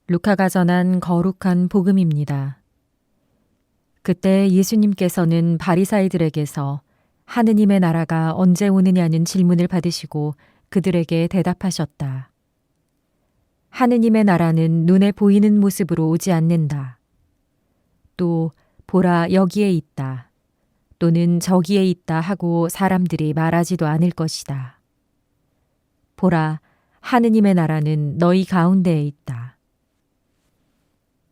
루카가 전한 거룩한 복음입니다. 그때 예수님께서는 바리사이들에게서 하느님의 나라가 언제 오느냐는 질문을 받으시고 그들에게 대답하셨다. 하느님의 나라는 눈에 보이는 모습으로 오지 않는다. 또 보라 여기에 있다. 또는 저기에 있다 하고 사람들이 말하지도 않을 것이다. 보라, 하느님의 나라는 너희 가운데에 있다.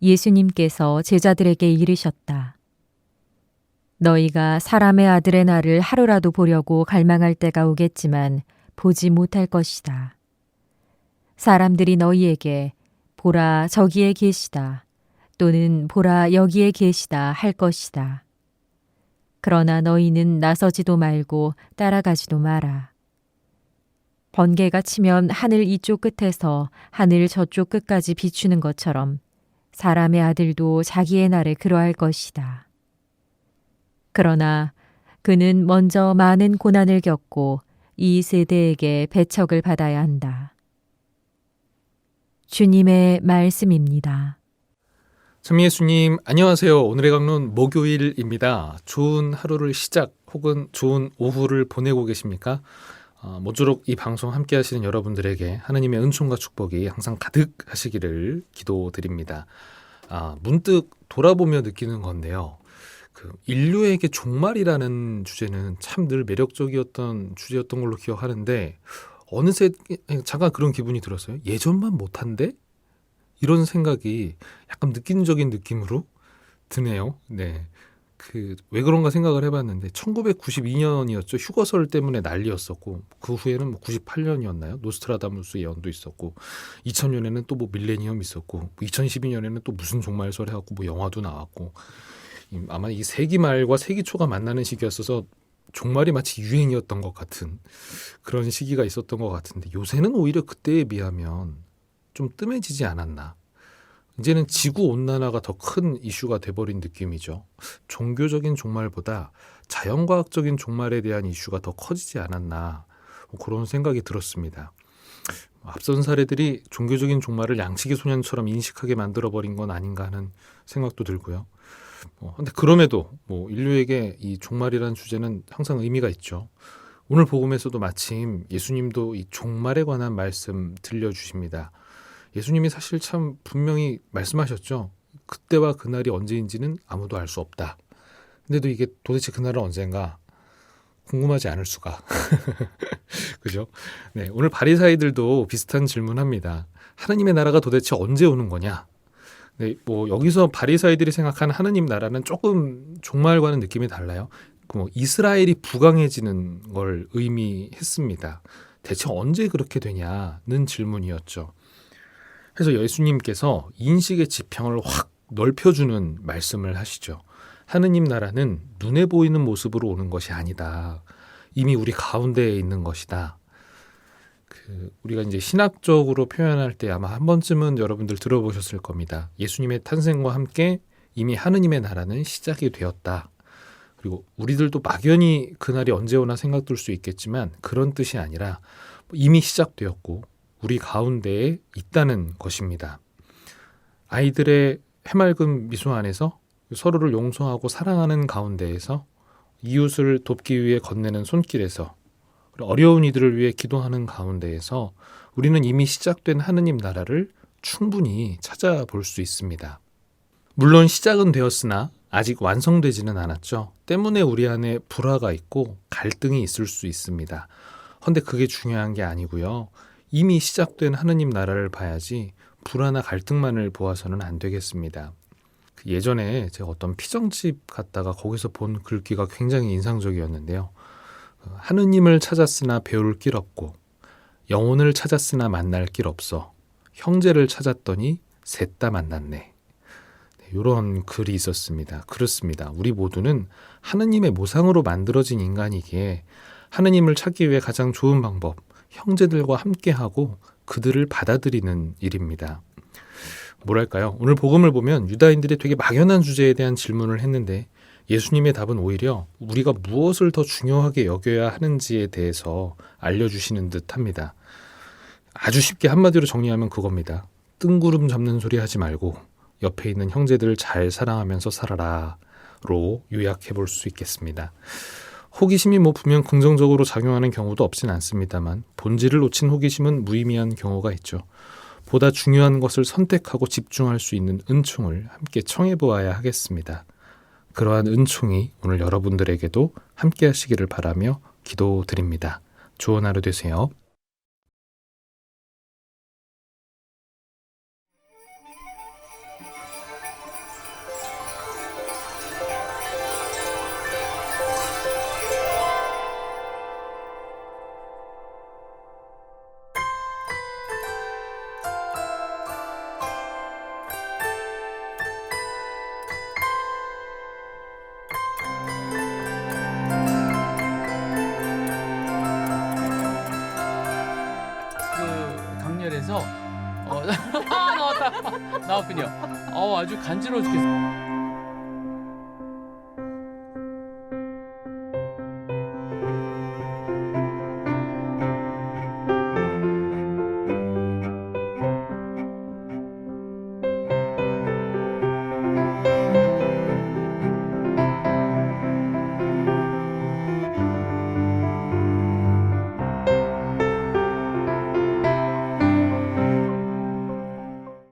예수님께서 제자들에게 이르셨다. 너희가 사람의 아들의 날을 하루라도 보려고 갈망할 때가 오겠지만 보지 못할 것이다. 사람들이 너희에게 보라 저기에 계시다. 또는 보라 여기에 계시다 할 것이다. 그러나 너희는 나서지도 말고 따라가지도 마라. 번개가 치면 하늘 이쪽 끝에서 하늘 저쪽 끝까지 비추는 것처럼 사람의 아들도 자기의 날에 그러할 것이다. 그러나 그는 먼저 많은 고난을 겪고 이 세대에게 배척을 받아야 한다. 주님의 말씀입니다. 참 예수님, 안녕하세요. 오늘의 강론 목요일입니다. 좋은 하루를 시작 혹은 좋은 오후를 보내고 계십니까? 모쪼록 이 방송 함께 하시는 여러분들에게 하느님의 은총과 축복이 항상 가득하시기를 기도드립니다. 문득 돌아보며 느끼는 건데요. 인류에게 종말이라는 주제는 참 늘 매력적이었던 주제였던 걸로 기억하는데 어느새 잠깐 그런 기분이 들었어요. 예전만 못한데? 이런 생각이 약간 느낌적인 느낌으로 드네요. 네. 왜 그런가 생각을 해봤는데 1992년이었죠. 휴거설 때문에 난리였었고 그 후에는 98년이었나요? 노스트라다무스 예언도 있었고 2000년에는 또 밀레니엄 있었고 2012년에는 또 무슨 종말설 해갖고 영화도 나왔고 아마 이 세기 말과 세기 초가 만나는 시기였어서 종말이 마치 유행이었던 것 같은 그런 시기가 있었던 것 같은데 요새는 오히려 그때에 비하면 좀 뜸해지지 않았나. 이제는 지구온난화가 더 큰 이슈가 돼버린 느낌이죠. 종교적인 종말보다 자연과학적인 종말에 대한 이슈가 더 커지지 않았나 그런 생각이 들었습니다. 앞선 사례들이 종교적인 종말을 양치기 소년처럼 인식하게 만들어버린 건 아닌가 하는 생각도 들고요. 근데 그럼에도 인류에게 이 종말이라는 주제는 항상 의미가 있죠. 오늘 복음에서도 마침 예수님도 이 종말에 관한 말씀 들려주십니다. 예수님이 사실 참 분명히 말씀하셨죠. 그때와 그날이 언제인지는 아무도 알 수 없다. 근데도 이게 도대체 그날은 언젠가 궁금하지 않을 수가. 그죠? 네, 오늘 바리사이들도 비슷한 질문합니다. 하느님의 나라가 도대체 언제 오는 거냐? 네, 여기서 바리사이들이 생각하는 하느님 나라는 조금 종말과는 느낌이 달라요. 이스라엘이 부강해지는 걸 의미했습니다. 대체 언제 그렇게 되냐는 질문이었죠. 그래서 예수님께서 인식의 지평을 확 넓혀주는 말씀을 하시죠. 하느님 나라는 눈에 보이는 모습으로 오는 것이 아니다. 이미 우리 가운데에 있는 것이다. 우리가 이제 신학적으로 표현할 때 아마 한 번쯤은 여러분들 들어보셨을 겁니다. 예수님의 탄생과 함께 이미 하느님의 나라는 시작이 되었다. 그리고 우리들도 막연히 그날이 언제 오나 생각될 수 있겠지만 그런 뜻이 아니라 이미 시작되었고 우리 가운데에 있다는 것입니다. 아이들의 해맑은 미소 안에서 서로를 용서하고 사랑하는 가운데에서 이웃을 돕기 위해 건네는 손길에서 어려운 이들을 위해 기도하는 가운데에서 우리는 이미 시작된 하느님 나라를 충분히 찾아볼 수 있습니다. 물론 시작은 되었으나 아직 완성되지는 않았죠. 때문에 우리 안에 불화가 있고 갈등이 있을 수 있습니다. 그런데 그게 중요한 게 아니고요. 이미 시작된 하느님 나라를 봐야지 불화나 갈등만을 보아서는 안 되겠습니다. 예전에 제가 어떤 피정집 갔다가 거기서 본 글귀가 굉장히 인상적이었는데요. 하느님을 찾았으나 배울 길 없고 영혼을 찾았으나 만날 길 없어 형제를 찾았더니 셋 다 만났네. 이런 글이 있었습니다. 그렇습니다. 우리 모두는 하느님의 모상으로 만들어진 인간이기에 하느님을 찾기 위해 가장 좋은 방법 형제들과 함께하고 그들을 받아들이는 일입니다. 뭐랄까요? 오늘 복음을 보면 유다인들이 되게 막연한 주제에 대한 질문을 했는데 예수님의 답은 오히려 우리가 무엇을 더 중요하게 여겨야 하는지에 대해서 알려주시는 듯합니다. 아주 쉽게 한마디로 정리하면 그겁니다. 뜬구름 잡는 소리 하지 말고 옆에 있는 형제들을 잘 사랑하면서 살아라로 요약해 볼 수 있겠습니다. 호기심이 분명 긍정적으로 작용하는 경우도 없진 않습니다만 본질을 놓친 호기심은 무의미한 경우가 있죠. 보다 중요한 것을 선택하고 집중할 수 있는 은총을 함께 청해 보아야 하겠습니다. 그러한 은총이 오늘 여러분들에게도 함께 하시기를 바라며 기도드립니다. 좋은 하루 되세요. 그 강렬해서 나왔다 나왔군요. 아주 간지러워 죽겠어.